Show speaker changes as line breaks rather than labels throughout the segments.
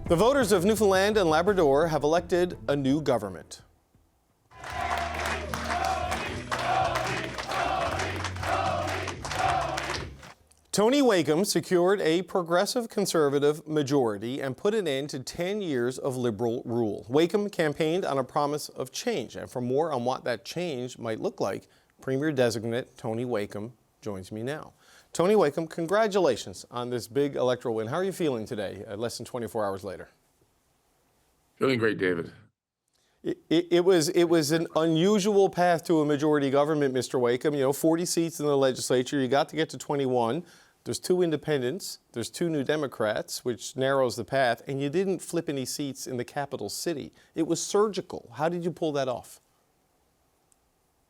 The voters of Newfoundland and Labrador have elected a new government. Tony Wakeham secured a progressive conservative majority and put an end to 10 years of Liberal rule. Wakeham campaigned on a promise of change, and for more on what that change might look like, Premier-designate Tony Wakeham joins me now. Tony Wakeham, congratulations on this big electoral win. How are you feeling today, less than 24 hours later?
Feeling great, David.
It was an unusual path to a majority government, Mr. Wakeham. You know, 40 seats in the legislature. You got to get to 21. There's 2 independents. There's 2 New Democrats, which narrows the path. And you didn't flip any seats in the capital city. It was surgical. How did you pull that off?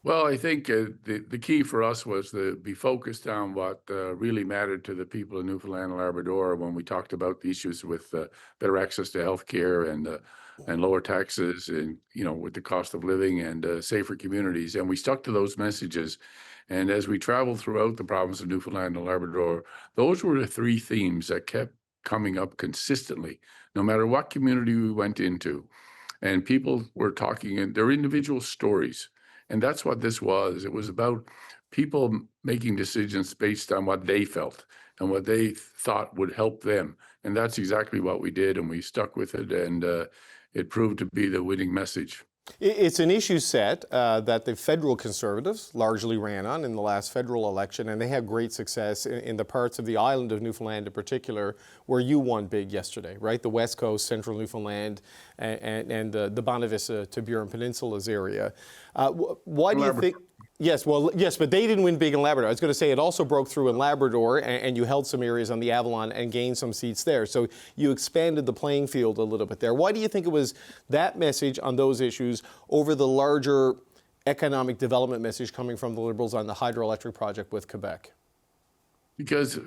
Well, I think the key for us was to be focused on what really mattered to the people of Newfoundland and Labrador when we talked about the issues with better access to health care and lower taxes and, you know, with the cost of living and safer communities. And we stuck to those messages. And as we traveled throughout the province of Newfoundland and Labrador, those were the 3 themes that kept coming up consistently, no matter what community we went into. And people were talking in their individual stories. And that's what this was. It was about people making decisions based on what they felt and what they thought would help them. And that's exactly what we did, and we stuck with it, and it proved to be the winning message.
It's an issue set that the federal Conservatives largely ran on in the last federal election, and they had great success in the parts of the island of Newfoundland in particular where you won big yesterday, right? The West Coast, Central Newfoundland, and the Bonavista to Burin Peninsula's area. Why do you think... Yes, well, yes, but they didn't win big in Labrador. I was going to say it also broke through in Labrador, and you held some areas on the Avalon and gained some seats there. So you expanded the playing field a little bit there. Why do you think it was that message on those issues over the larger economic development message coming from the Liberals on the hydroelectric project with Quebec?
Because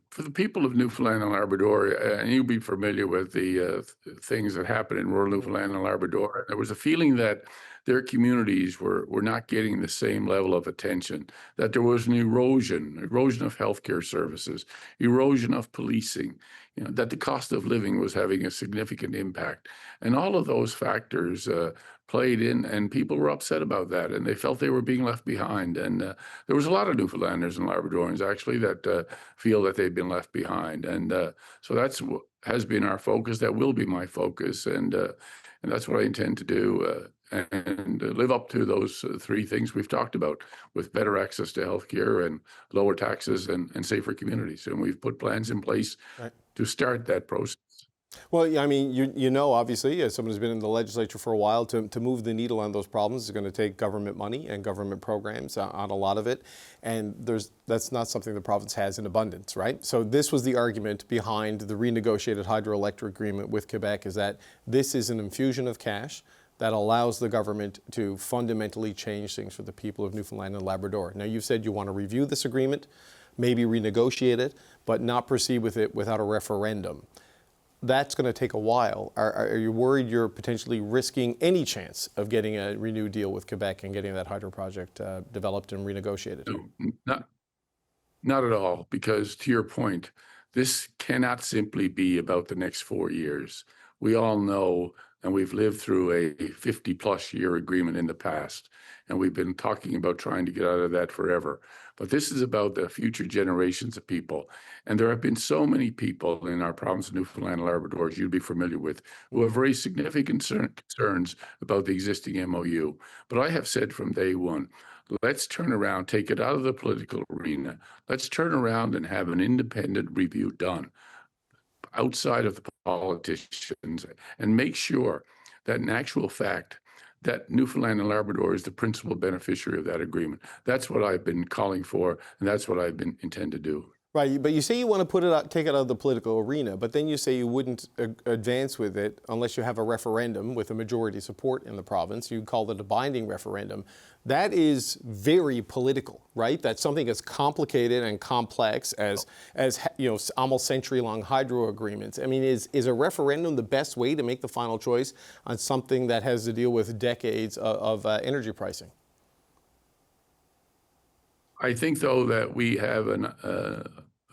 for the people of Newfoundland and Labrador, and you'll be familiar with the things that happen in rural Newfoundland and Labrador, there was a feeling that their communities were not getting the same level of attention, that there was an erosion of healthcare services, erosion of policing, you know, that the cost of living was having a significant impact. And all of those factors played in, and people were upset about that, and they felt they were being left behind. And there was a lot of Newfoundlanders and Labradorians actually that feel that they've been left behind. And so that's what has been our focus. That will be my focus, and that's what I intend to do. And live up to those 3 things we've talked about, with better access to healthcare and lower taxes and safer communities. And we've put plans in place to start that process.
Well, I mean, you know, obviously, as someone who's been in the legislature for a while, to move the needle on those problems is going to take government money and government programs on a lot of it. And that's not something the province has in abundance, right? So this was the argument behind the renegotiated hydroelectric agreement with Quebec, is that this is an infusion of cash that allows the government to fundamentally change things for the people of Newfoundland and Labrador. Now, you've said you want to review this agreement, maybe renegotiate it, but not proceed with it without a referendum. That's going to take a while. Are you worried you're potentially risking any chance of getting a renewed deal with Quebec and getting that hydro project developed and renegotiated?
No, not at all, because to your point, this cannot simply be about the next 4 years. We all know, and we've lived through a 50-plus year agreement in the past, and we've been talking about trying to get out of that forever. But this is about the future generations of people. And there have been so many people in our province of Newfoundland and Labrador, as you'd be familiar with, who have very significant concerns about the existing MOU. But I have said from day one, let's turn around, take it out of the political arena. Let's turn around and have an independent review done outside of the politicians, and make sure that in actual fact that Newfoundland and Labrador is the principal beneficiary of that agreement. That's what I've been calling for, and that's what I've been intend to do.
Right, but you say you want to put it out, take it out of the political arena, but then you say you wouldn't advance with it unless you have a referendum with a majority support in the province. You call it a binding referendum. That is very political, right? That's something as complicated and complex as you know, almost century-long hydro agreements. I mean, is a referendum the best way to make the final choice on something that has to deal with decades of energy pricing?
I think, though, that we have an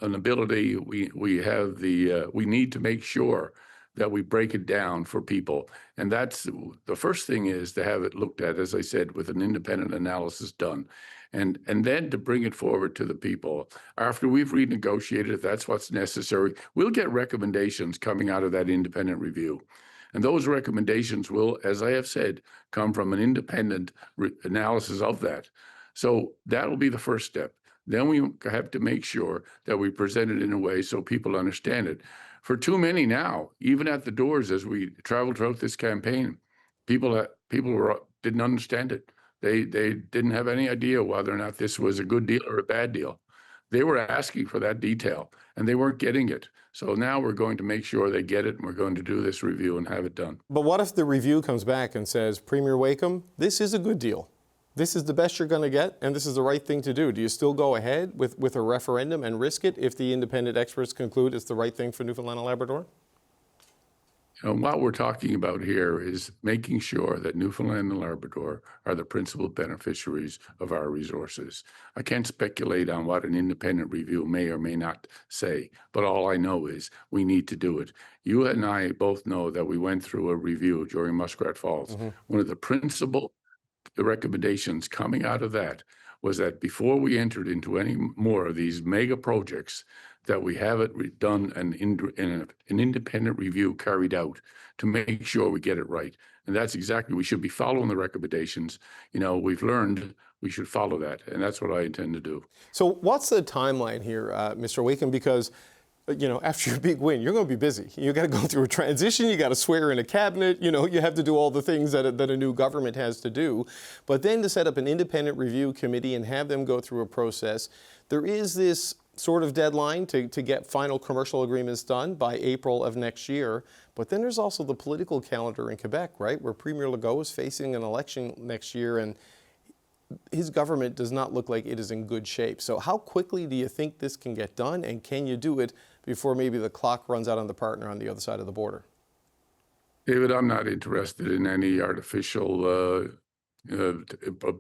ability. We need to make sure that we break it down for people. And that's the first thing, is to have it looked at, as I said, with an independent analysis done. And then to bring it forward to the people. After we've renegotiated, if that's what's necessary, we'll get recommendations coming out of that independent review. And those recommendations will, as I have said, come from an independent analysis of that. So that'll be the first step. Then we have to make sure that we present it in a way so people understand it. For too many now, even at the doors as we traveled throughout this campaign, people didn't understand it. They didn't have any idea whether or not this was a good deal or a bad deal. They were asking for that detail, and they weren't getting it. So now we're going to make sure they get it, and we're going to do this review and have it done.
But what if the review comes back and says, Premier Wakeham, this is a good deal. This is the best you're going to get, and this is the right thing to do. Do you still go ahead with a referendum and risk it if the independent experts conclude it's the right thing for Newfoundland and Labrador?
What we're talking about here is making sure that Newfoundland and Labrador are the principal beneficiaries of our resources. I can't speculate on what an independent review may or may not say, but all I know is we need to do it. You and I both know that we went through a review during Muskrat Falls. One of the principal recommendations coming out of that was that before we entered into any more of these mega projects, that we have it done and an independent review carried out to make sure we get it right. And that's exactly, we should be following the recommendations. We've learned we should follow that, and that's what I intend to do.
So what's the timeline here, Mr. Wakeham? Because after your big win, you're going to be busy. You got to go through a transition. You got to swear in a cabinet. You have to do all the things that a new government has to do. But then to set up an independent review committee and have them go through a process, there is this sort of deadline to get final commercial agreements done by April of next year. But then there's also the political calendar in Quebec, right, where Premier Legault is facing an election next year, and his government does not look like it is in good shape. So how quickly do you think this can get done, and can you do it before maybe the clock runs out on the partner on the other side of the border?
David, I'm not interested in any artificial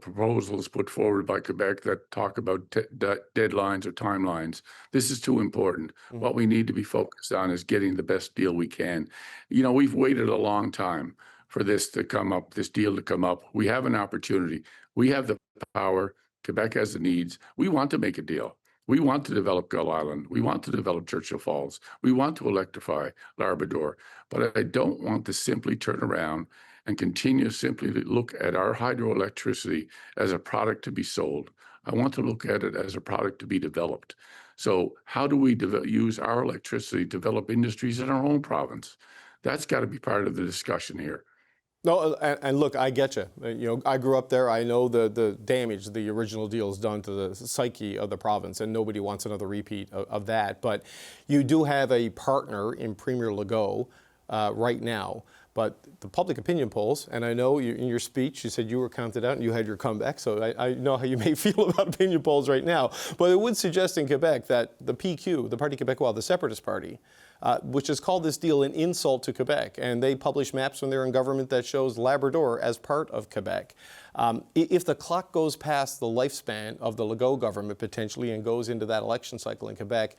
proposals put forward by Quebec that talk about deadlines or timelines. This is too important. What we need to be focused on is getting the best deal we can. We've waited a long time for this to come up, this deal to come up. We have an opportunity. We have the power. Quebec has the needs. We want to make a deal. We want to develop Gull Island. We want to develop Churchill Falls. We want to electrify Labrador. But I don't want to simply turn around and continue simply to look at our hydroelectricity as a product to be sold. I want to look at it as a product to be developed. So how do we use our electricity to develop industries in our own province? That's got to be part of the discussion here.
No, and look, I get you. I grew up there. I know the damage the original deal has done to the psyche of the province, and nobody wants another repeat of that. But you do have a partner in Premier Legault right now. But the public opinion polls, and I know in your speech you said you were counted out and you had your comeback, so I know how you may feel about opinion polls right now. But it would suggest in Quebec that the PQ, the Parti Québécois, the Separatist Party, which has called this deal an insult to Quebec, and they publish maps when they're in government that shows Labrador as part of Quebec. If the clock goes past the lifespan of the Legault government potentially and goes into that election cycle in Quebec,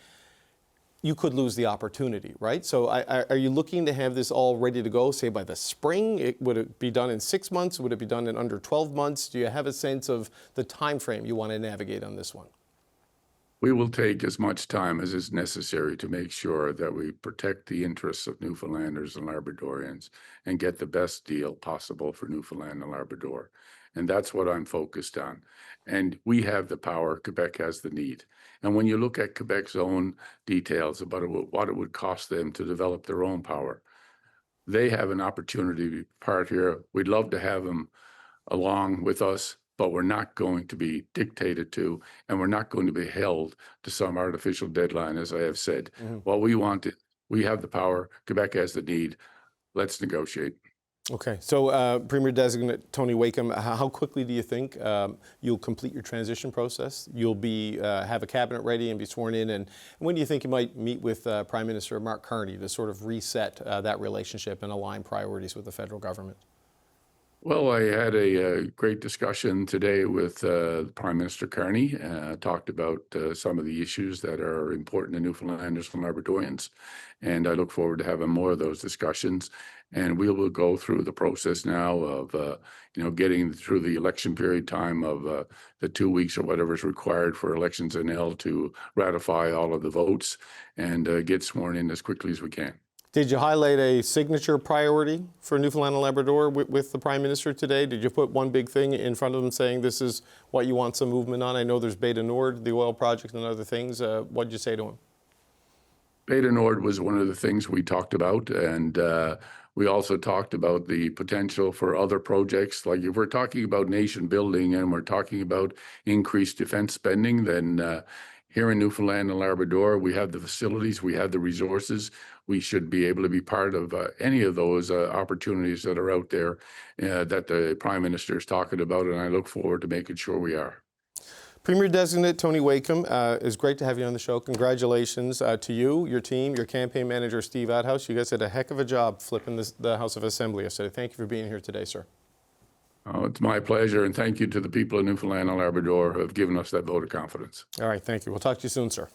you could lose the opportunity, right? So are you looking to have this all ready to go, say, by the spring? Would it be done in 6 months? Would it be done in under 12 months? Do you have a sense of the time frame you want to navigate on this one?
We will take as much time as is necessary to make sure that we protect the interests of Newfoundlanders and Labradorians and get the best deal possible for Newfoundland and Labrador. And that's what I'm focused on. And we have the power. Quebec has the need. And when you look at Quebec's own details about what it would cost them to develop their own power, they have an opportunity to be part here. We'd love to have them along with us, but we're not going to be dictated to, and we're not going to be held to some artificial deadline, as I have said. What we want, we have the power. Quebec has the need. Let's negotiate.
Okay, so Premier-designate Tony Wakeham, how quickly do you think you'll complete your transition process? You'll be have a cabinet ready and be sworn in, and when do you think you might meet with Prime Minister Mark Carney to sort of reset that relationship and align priorities with the federal government?
Well, I had a great discussion today with Prime Minister Carney. Talked about some of the issues that are important to Newfoundlanders and Labradorians, and I look forward to having more of those discussions. And we will go through the process now of, getting through the election period time of the 2 weeks or whatever is required for elections in L to ratify all of the votes and get sworn in as quickly as we can.
Did you highlight a signature priority for Newfoundland and Labrador with the Prime Minister today? Did you put one big thing in front of them saying this is what you want some movement on? I know there's Beta Nord, the oil project, and other things. What did you say to him?
Beta Nord was one of the things we talked about, and we also talked about the potential for other projects. Like if we're talking about nation building and we're talking about increased defense spending, then here in Newfoundland and Labrador, we have the facilities, we have the resources. We should be able to be part of any of those opportunities that are out there that the Prime Minister is talking about, and I look forward to making sure we are.
Premier-designate Tony Wakeham, it's great to have you on the show. Congratulations to you, your team, your campaign manager, Steve Adhouse. You guys did a heck of a job flipping the House of Assembly yesterday. Thank you for being here today, sir.
Oh, it's my pleasure, and thank you to the people of Newfoundland and Labrador who have given us that vote of confidence.
All right, thank you. We'll talk to you soon, sir.